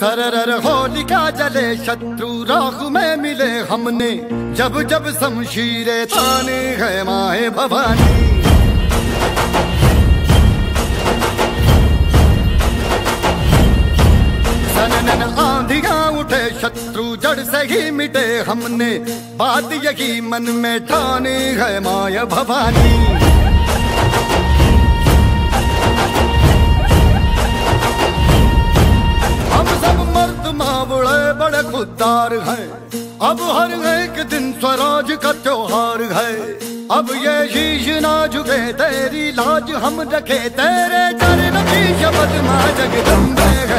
सरर होलिका जले शत्रु राख में मिले हमने, जब जब शमशीरे ताने है माए भवानी। सनन आंधियां उठे शत्रु जड़ से ही मिटे हमने, बात यही मन में ठानी है माया भवानी। बड़े खुददार हैं, अब हर एक दिन स्वराज का त्योहार है। अब ये शीश ना झुके तेरी लाज हम रखे, तेरे चरण की शपथ मां जगदम्बे।